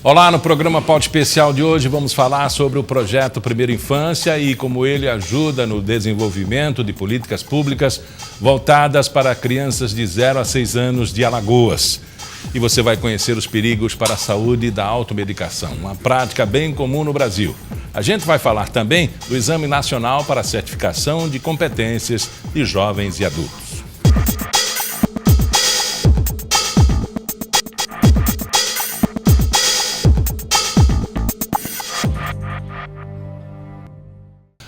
Olá, no programa Pauta Especial de hoje vamos falar sobre o projeto Primeira Infância e como ele ajuda no desenvolvimento de políticas públicas voltadas para crianças de 0 a 6 anos de Alagoas. E você vai conhecer os perigos para a saúde da automedicação, uma prática bem comum no Brasil. A gente vai falar também do Exame Nacional para a Certificação de Competências de Jovens e Adultos.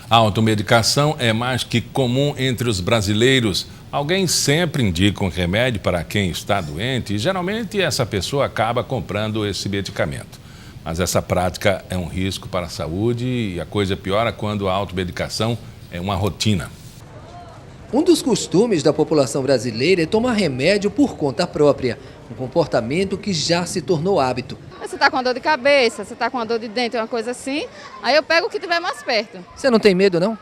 A automedicação é mais que comum entre os brasileiros. Alguém sempre indica um remédio para quem está doente e geralmente essa pessoa acaba comprando esse medicamento. Mas essa prática é um risco para a saúde e a coisa piora quando a automedicação é uma rotina. Um dos costumes da população brasileira é tomar remédio por conta própria, um comportamento que já se tornou hábito. Você está com dor de cabeça, você está com dor de dente, uma coisa assim, aí eu pego o que tiver mais perto. Você não tem medo, não?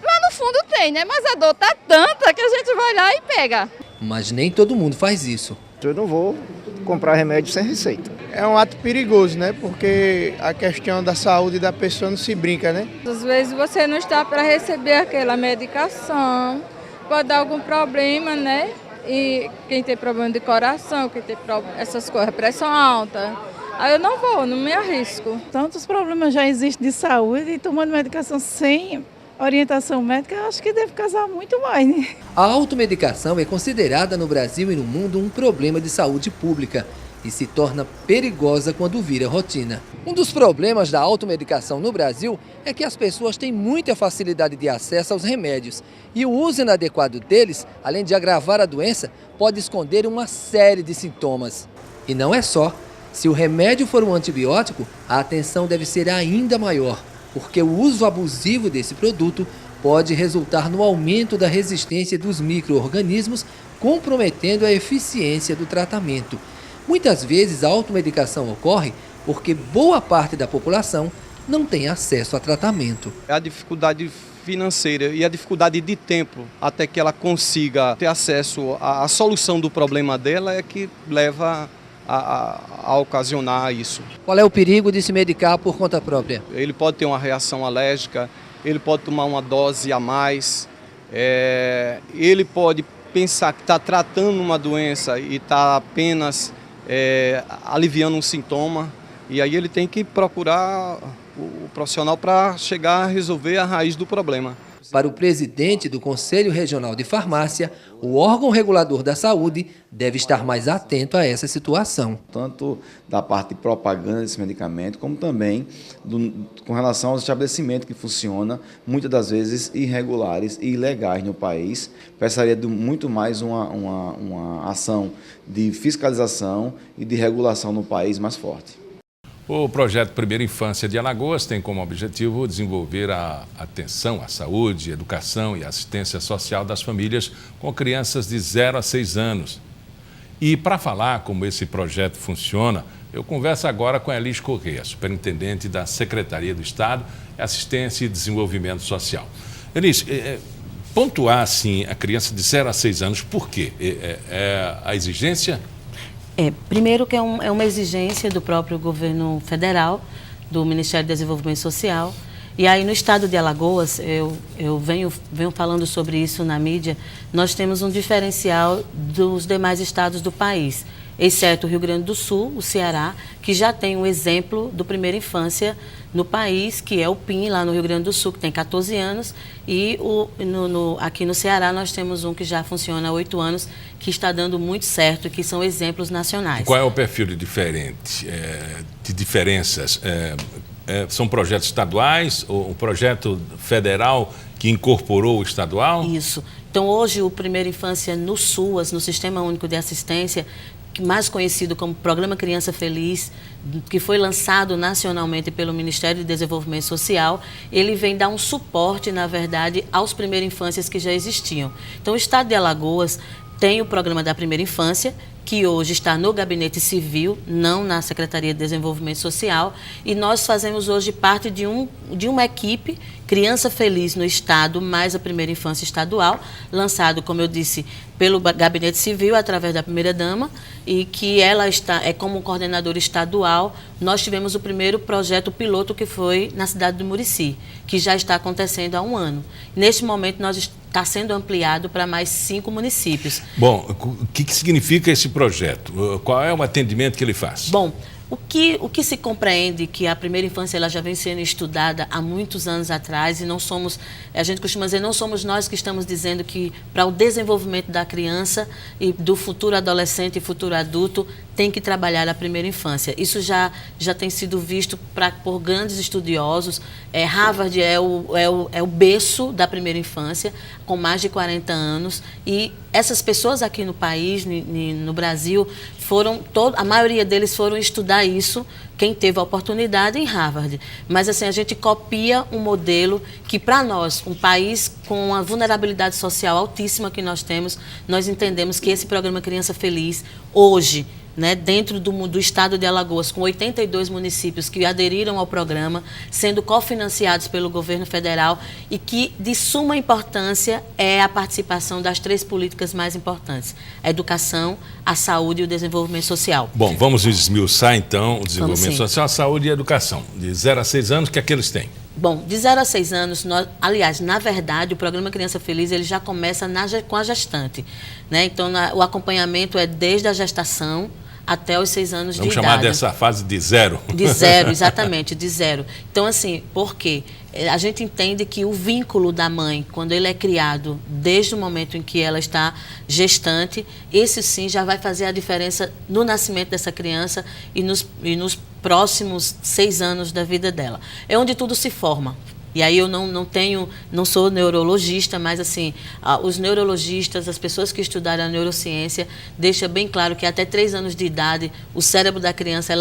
Lá no fundo tem, né? Mas a dor tá tanta que a gente vai lá e pega. Mas nem todo mundo faz isso. Eu não vou comprar remédio sem receita. É um ato perigoso, né? Porque a questão da saúde da pessoa não se brinca, né? Às vezes você não está para receber aquela medicação, pode dar algum problema, né? E quem tem problema de coração, quem tem essas coisas, pressão alta, aí eu não vou, não me arrisco. Tantos problemas já existem de saúde e tomando medicação sem orientação médica, eu acho que deve causar muito mais, né? A automedicação é considerada no Brasil e no mundo um problema de saúde pública e se torna perigosa quando vira rotina. Um dos problemas da automedicação no Brasil é que as pessoas têm muita facilidade de acesso aos remédios e o uso inadequado deles, além de agravar a doença, pode esconder uma série de sintomas. E não é só. Se o remédio for um antibiótico, a atenção deve ser ainda maior, porque o uso abusivo desse produto pode resultar no aumento da resistência dos micro-organismos, comprometendo a eficiência do tratamento. Muitas vezes a automedicação ocorre porque boa parte da população não tem acesso a tratamento. A dificuldade financeira e a dificuldade de tempo até que ela consiga ter acesso à solução do problema dela é que leva a ocasionar isso. Qual é o perigo de se medicar por conta própria? Ele pode ter uma reação alérgica, ele pode tomar uma dose a mais, ele pode pensar que está tratando uma doença e está apenas aliviando um sintoma, e aí ele tem que procurar o profissional para chegar a resolver a raiz do problema. Para o presidente do Conselho Regional de Farmácia, o órgão regulador da saúde deve estar mais atento a essa situação. Tanto da parte de propaganda desse medicamento, como também com relação aos estabelecimentos que funcionam, muitas das vezes irregulares e ilegais no país. Precisaria de muito mais uma ação de fiscalização e de regulação no país mais forte. O projeto Primeira Infância de Alagoas tem como objetivo desenvolver a atenção à saúde, educação e assistência social das famílias com crianças de 0 a 6 anos. E para falar como esse projeto funciona, eu converso agora com a Elis Correia, superintendente da Secretaria do Estado de Assistência e Desenvolvimento Social. Elis, pontuar assim a criança de 0 a 6 anos, por quê? É a exigência? Primeiro que é uma exigência do próprio governo federal, do Ministério do Desenvolvimento Social. E aí no estado de Alagoas, eu venho falando sobre isso na mídia, nós temos um diferencial dos demais estados do país, exceto o Rio Grande do Sul, o Ceará, que já tem um exemplo do Primeira Infância no país, que é o PIN, lá no Rio Grande do Sul, que tem 14 anos, e aqui no Ceará nós temos um que já funciona há 8 anos, que está dando muito certo, que são exemplos nacionais. Qual é o perfil de diferenças? São projetos estaduais ou um projeto federal que incorporou o estadual? Isso. Então hoje o Primeira Infância no SUAS, no Sistema Único de Assistência, mais conhecido como Programa Criança Feliz, que foi lançado nacionalmente pelo Ministério do Desenvolvimento Social, ele vem dar um suporte, na verdade, aos primeiras infâncias que já existiam. Então, o estado de Alagoas tem o programa da primeira infância, que hoje está no Gabinete Civil, não na Secretaria de Desenvolvimento Social, e nós fazemos hoje parte de uma equipe, Criança Feliz no Estado, mais a primeira infância estadual, lançado, como eu disse, pelo Gabinete Civil, através da primeira-dama, e que ela é como coordenadora estadual. Nós tivemos o primeiro projeto piloto, que foi na cidade do Murici, que já está acontecendo há um ano. Neste momento, está sendo ampliado para mais 5 municípios. Bom, o que significa esse projeto? Qual é o atendimento que ele faz? Bom, o que se compreende que a primeira infância ela já vem sendo estudada há muitos anos atrás, e não somos, a gente costuma dizer, não somos nós que estamos dizendo que para o desenvolvimento da criança e do futuro adolescente e futuro adulto tem que trabalhar a primeira infância. Isso já tem sido visto por grandes estudiosos. Harvard é o berço da primeira infância, com mais de 40 anos, e essas pessoas aqui no país, no Brasil, a maioria deles foram estudar isso, quem teve a oportunidade, em Harvard. Mas assim, a gente copia um modelo que, para nós, um país com a vulnerabilidade social altíssima que nós temos, nós entendemos que esse programa Criança Feliz, hoje, né, dentro do estado de Alagoas, com 82 municípios que aderiram ao programa, sendo cofinanciados pelo governo federal, e que de suma importância é a participação das 3 políticas mais importantes: a educação, a saúde e o desenvolvimento social. Bom, vamos esmiuçar então o desenvolvimento social, a saúde e a educação. De 0 a 6 anos, o que é que eles têm? Bom, de 0 a 6 anos, aliás, na verdade, o programa Criança Feliz ele já começa com a gestante, né? Então, o acompanhamento é desde a gestação até os 6 anos de idade. Vamos chamar dessa fase de 0. De 0, exatamente, de 0. Então, assim, por quê? A gente entende que o vínculo da mãe, quando ele é criado desde o momento em que ela está gestante, esse sim já vai fazer a diferença no nascimento dessa criança e nos próximos 6 anos da vida dela. É onde tudo se forma. E aí eu não sou neurologista, mas assim, os neurologistas, as pessoas que estudaram a neurociência, deixam bem claro que até 3 anos de idade, o cérebro da criança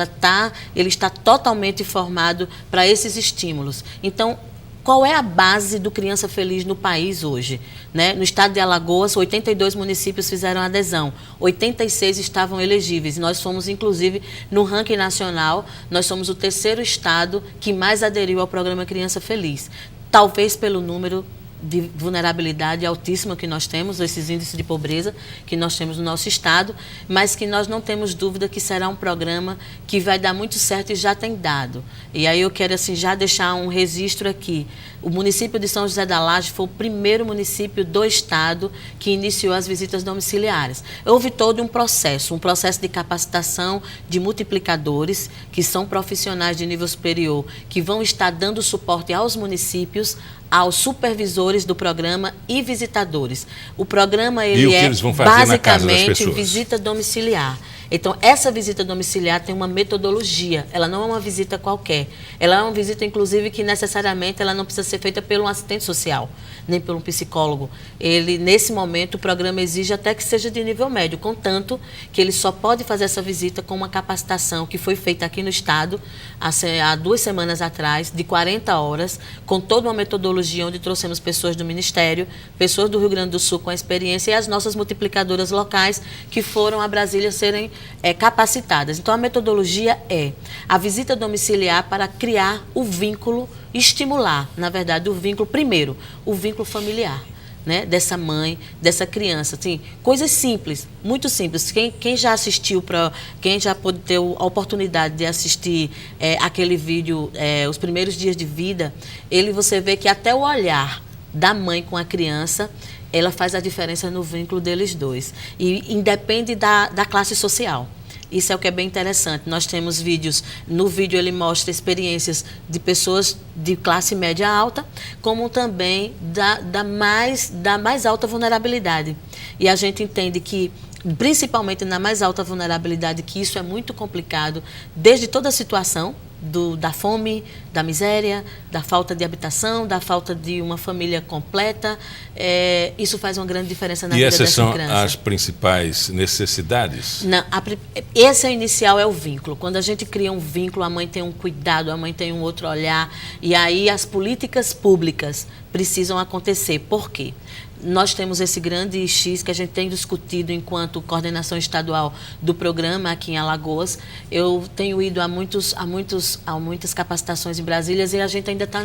ele está totalmente formado para esses estímulos. Então, qual é a base do Criança Feliz no país hoje? Né? No estado de Alagoas, 82 municípios fizeram adesão, 86 estavam elegíveis. Nós fomos, inclusive, no ranking nacional, nós somos o 3º estado que mais aderiu ao programa Criança Feliz. Talvez pelo número de vulnerabilidade altíssima que nós temos, esses índices de pobreza que nós temos no nosso estado, mas que nós não temos dúvida que será um programa que vai dar muito certo e já tem dado. E aí eu quero assim, já deixar um registro aqui. O município de São José da Laje foi o primeiro município do estado que iniciou as visitas domiciliares. Houve todo um processo de capacitação de multiplicadores, que são profissionais de nível superior, que vão estar dando suporte aos municípios, aos supervisores do programa e visitadores. O programa ele é basicamente visita domiciliar. Então, essa visita domiciliar tem uma metodologia, ela não é uma visita qualquer. Ela é uma visita, inclusive, que necessariamente ela não precisa ser feita por um assistente social, nem por um psicólogo. Nesse momento, o programa exige até que seja de nível médio, contanto que ele só pode fazer essa visita com uma capacitação que foi feita aqui no estado, há 2 semanas atrás, de 40 horas, com toda uma metodologia onde trouxemos pessoas do Ministério, pessoas do Rio Grande do Sul com a experiência e as nossas multiplicadoras locais que foram a Brasília serem capacitadas. Então, a metodologia é a visita domiciliar para criar o vínculo, estimular, na verdade, o vínculo, primeiro, o vínculo familiar, né, dessa mãe, dessa criança. Assim, coisas simples, muito simples. Quem já assistiu, quem já pôde ter a oportunidade de assistir aquele vídeo, Os Primeiros Dias de Vida, você vê que até o olhar da mãe com a criança, ela faz a diferença no vínculo deles dois. E independe da classe social. Isso é o que é bem interessante. Nós temos vídeos, no vídeo ele mostra experiências de pessoas de classe média alta, como também da mais alta vulnerabilidade. E a gente entende que, principalmente na mais alta vulnerabilidade, que isso é muito complicado, desde toda a situação, da fome, da miséria, da falta de habitação, da falta de uma família completa. Isso faz uma grande diferença na vida dessa criança. E essas são as principais necessidades? Não, esse inicial é o vínculo. Quando a gente cria um vínculo, a mãe tem um cuidado, a mãe tem um outro olhar. E aí as políticas públicas precisam acontecer. Por quê? Nós temos esse grande X que a gente tem discutido enquanto coordenação estadual do programa aqui em Alagoas. Eu tenho ido a muitas capacitações em Brasília e a gente ainda está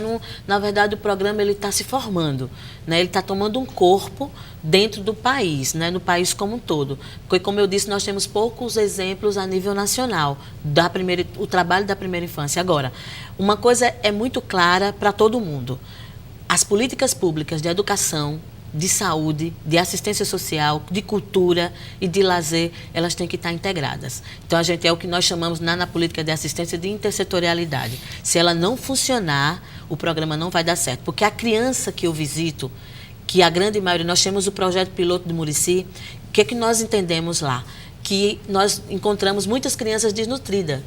na verdade, o programa ele está se formando, né? Ele está tomando um corpo dentro do país, né? No país como um todo. Porque, como eu disse, nós temos poucos exemplos a nível nacional o trabalho da primeira infância. Agora, uma coisa é muito clara para todo mundo. As políticas públicas de educação, de saúde, de assistência social, de cultura e de lazer, elas têm que estar integradas. Então, é o que nós chamamos na política de assistência de intersetorialidade. Se ela não funcionar, o programa não vai dar certo. Porque a criança que eu visito, que a grande maioria, nós temos o projeto piloto do Murici, o que é que nós entendemos lá? Que nós encontramos muitas crianças desnutridas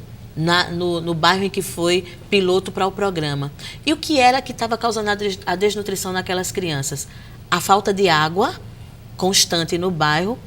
no bairro em que foi piloto para o programa. E o que era que estava causando a desnutrição naquelas crianças? A falta de água constante no bairro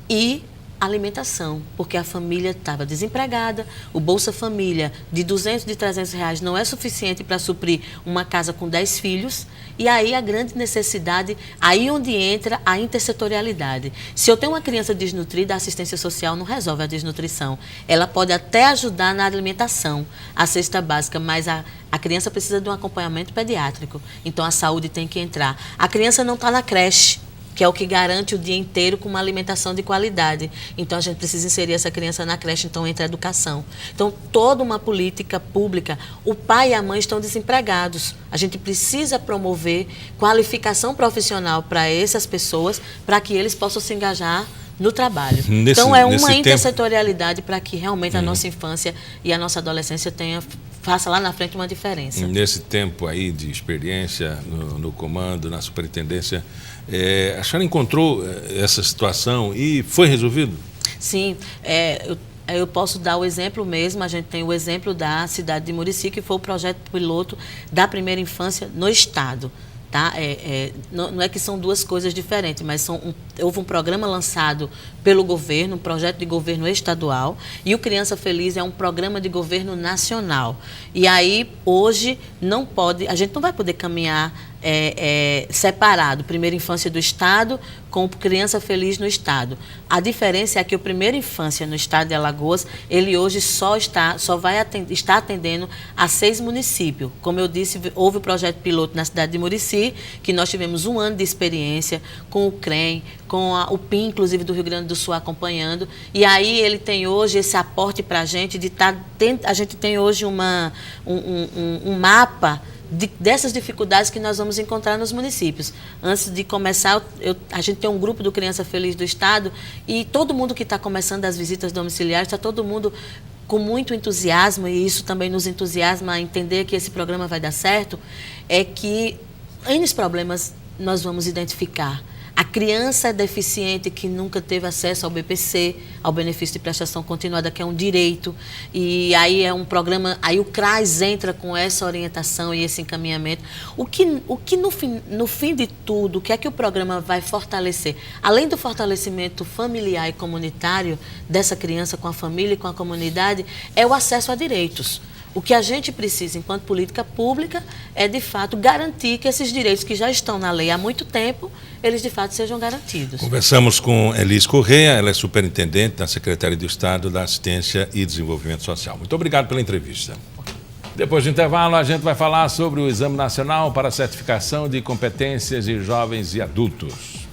e alimentação, porque a família estava desempregada, o Bolsa Família de 200, de 300 reais não é suficiente para suprir uma casa com 10 filhos, e aí a grande necessidade, aí onde entra a intersetorialidade. Se eu tenho uma criança desnutrida, a assistência social não resolve a desnutrição. Ela pode até ajudar na alimentação, a cesta básica, mas a criança precisa de um acompanhamento pediátrico, então a saúde tem que entrar. A criança não está na creche, que é o que garante o dia inteiro com uma alimentação de qualidade. Então, a gente precisa inserir essa criança na creche, então entra a educação. Então, toda uma política pública, o pai e a mãe estão desempregados. A gente precisa promover qualificação profissional para essas pessoas, para que eles possam se engajar no trabalho. Então, é uma intersetorialidade para que realmente a nossa infância e a nossa adolescência faça lá na frente uma diferença. Nesse tempo aí de experiência no comando, na superintendência, a senhora encontrou essa situação e foi resolvido? Sim, eu posso dar o exemplo mesmo, a gente tem o exemplo da cidade de Murici, que foi o projeto piloto da primeira infância no estado. Tá? Não é que são duas coisas diferentes, mas houve um programa lançado pelo governo, um projeto de governo estadual, e o Criança Feliz é um programa de governo nacional. E aí, hoje, a gente não vai poder caminhar separado, Primeira Infância do Estado com Criança Feliz no Estado. A diferença é que o Primeira Infância no Estado de Alagoas, ele hoje está atendendo a 6 municípios. Como eu disse, houve o projeto piloto na cidade de Murici, que nós tivemos 1 ano de experiência com o CREM, com o PIN, inclusive, do Rio Grande do Sul acompanhando. E aí ele tem hoje esse aporte para a gente a gente tem hoje um mapa dessas dificuldades que nós vamos encontrar nos municípios. Antes de começar, a gente tem um grupo do Criança Feliz do Estado e todo mundo que está começando as visitas domiciliares, está todo mundo com muito entusiasmo, e isso também nos entusiasma a entender que esse programa vai dar certo, é que N problemas nós vamos identificar. A criança deficiente que nunca teve acesso ao BPC, ao benefício de prestação continuada, que é um direito, e aí é um programa, aí o CRAS entra com essa orientação e esse encaminhamento. O que no fim de tudo, o que é que o programa vai fortalecer? Além do fortalecimento familiar e comunitário dessa criança com a família e com a comunidade, é o acesso a direitos. O que a gente precisa, enquanto política pública, é, de fato, garantir que esses direitos que já estão na lei há muito tempo, eles, de fato, sejam garantidos. Conversamos com Elis Correia, ela é superintendente da Secretaria de Estado da Assistência e Desenvolvimento Social. Muito obrigado pela entrevista. Depois do intervalo, a gente vai falar sobre o Exame Nacional para a Certificação de Competências de Jovens e Adultos.